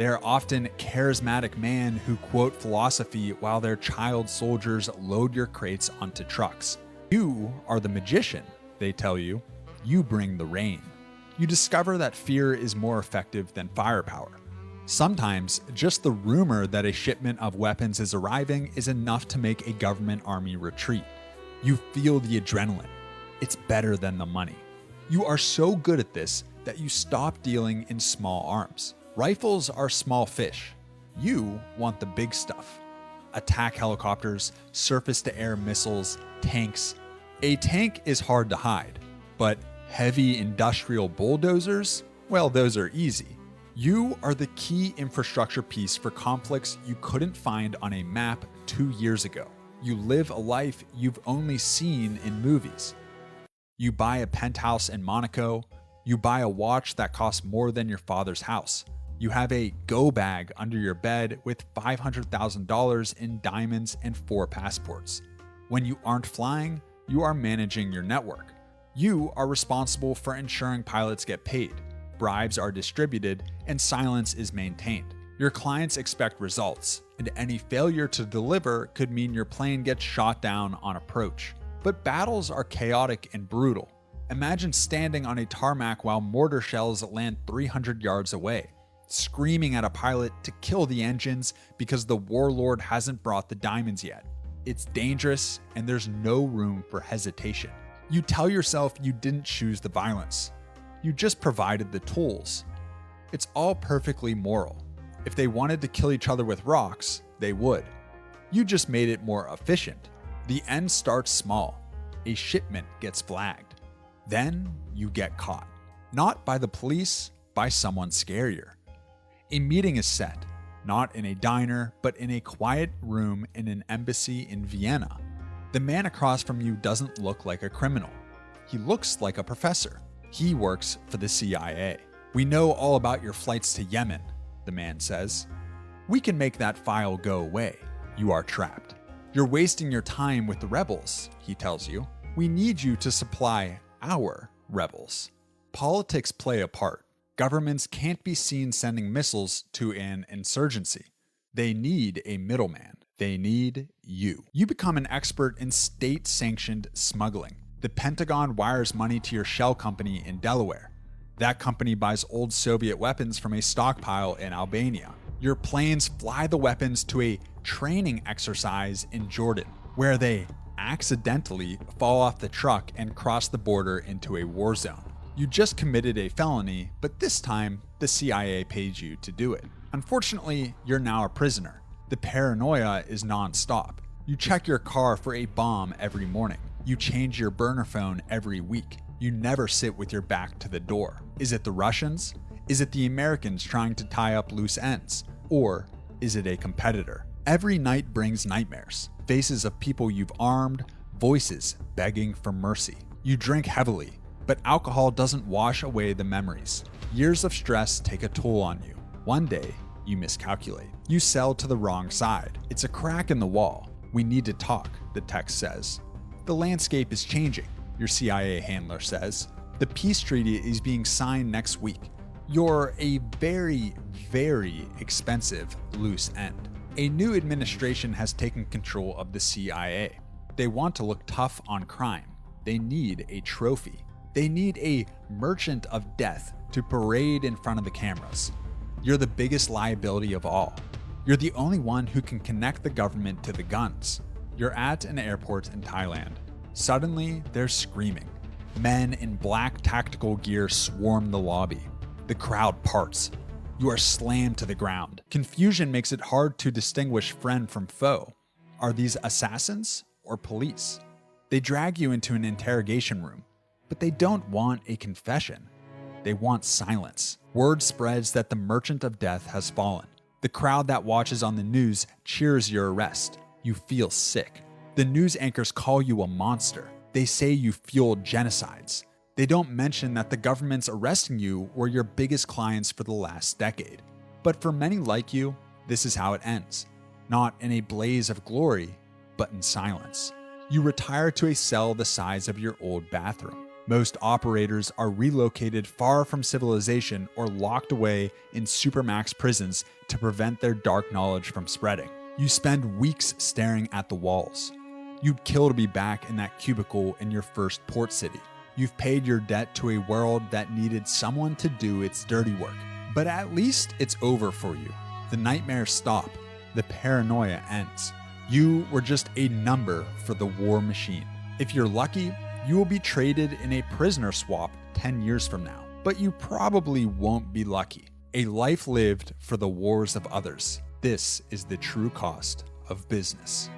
They are often charismatic men who quote philosophy while their child soldiers load your crates onto trucks. You are the magician, they tell you. You bring the rain. You discover that fear is more effective than firepower. Sometimes, just the rumor that a shipment of weapons is arriving is enough to make a government army retreat. You feel the adrenaline. It's better than the money. You are so good at this that you stop dealing in small arms. Rifles are small fish. You want the big stuff. Attack helicopters, surface-to-air missiles, tanks. A tank is hard to hide, but heavy industrial bulldozers? Well, those are easy. You are the key infrastructure piece for conflicts you couldn't find on a map 2 years ago. You live a life you've only seen in movies. You buy a penthouse in Monaco. You buy a watch that costs more than your father's house. You have a go bag under your bed with $500,000 in diamonds and 4 passports. When you aren't flying, you are managing your network. You are responsible for ensuring pilots get paid, bribes are distributed, and silence is maintained. Your clients expect results, and any failure to deliver could mean your plane gets shot down on approach. But battles are chaotic and brutal. Imagine standing on a tarmac while mortar shells land 300 yards away, screaming at a pilot to kill the engines because the warlord hasn't brought the diamonds yet. It's dangerous, and there's no room for hesitation. You tell yourself you didn't choose the violence. You just provided the tools. It's all perfectly moral. If they wanted to kill each other with rocks, they would. You just made it more efficient. The end starts small. A shipment gets flagged. Then you get caught. Not by the police, by someone scarier. A meeting is set, not in a diner, but in a quiet room in an embassy in Vienna. The man across from you doesn't look like a criminal. He looks like a professor. He works for the CIA. "We know all about your flights to Yemen," the man says. "We can make that file go away. You are trapped. You're wasting your time with the rebels," he tells you. "We need you to supply our rebels." Politics play a part. Governments can't be seen sending missiles to an insurgency. They need a middleman. They need you. You become an expert in state-sanctioned smuggling. The Pentagon wires money to your shell company in Delaware. That company buys old Soviet weapons from a stockpile in Albania. Your planes fly the weapons to a training exercise in Jordan, where they accidentally fall off the truck and cross the border into a war zone. You just committed a felony, but this time the CIA paid you to do it. Unfortunately, you're now a prisoner. The paranoia is non-stop. You check your car for a bomb every morning. You change your burner phone every week. You never sit with your back to the door. Is it the Russians? Is it the Americans trying to tie up loose ends? Or is it a competitor? Every night brings nightmares. Faces of people you've armed, voices begging for mercy. You drink heavily, but alcohol doesn't wash away the memories. Years of stress take a toll on you. One day, you miscalculate. You sell to the wrong side. It's a crack in the wall. "We need to talk," the text says. "The landscape is changing," your CIA handler says. "The peace treaty is being signed next week." You're a very, very expensive loose end. A new administration has taken control of the CIA. They want to look tough on crime. They need a trophy. They need a merchant of death to parade in front of the cameras. You're the biggest liability of all. You're the only one who can connect the government to the guns. You're at an airport in Thailand. Suddenly, they're screaming. Men in black tactical gear swarm the lobby. The crowd parts. You are slammed to the ground. Confusion makes it hard to distinguish friend from foe. Are these assassins or police? They drag you into an interrogation room, but they don't want a confession. They want silence. Word spreads that the merchant of death has fallen. The crowd that watches on the news cheers your arrest. You feel sick. The news anchors call you a monster. They say you fueled genocides. They don't mention that the governments arresting you were your biggest clients for the last decade. But for many like you, this is how it ends. Not in a blaze of glory, but in silence. You retire to a cell the size of your old bathroom. Most operators are relocated far from civilization or locked away in supermax prisons to prevent their dark knowledge from spreading. You spend weeks staring at the walls. You'd kill to be back in that cubicle in your first port city. You've paid your debt to a world that needed someone to do its dirty work. But at least it's over for you. The nightmares stop. The paranoia ends. You were just a number for the war machine. If you're lucky, you will be traded in a prisoner swap 10 years from now. But you probably won't be lucky. A life lived for the wars of others. This is the true cost of business.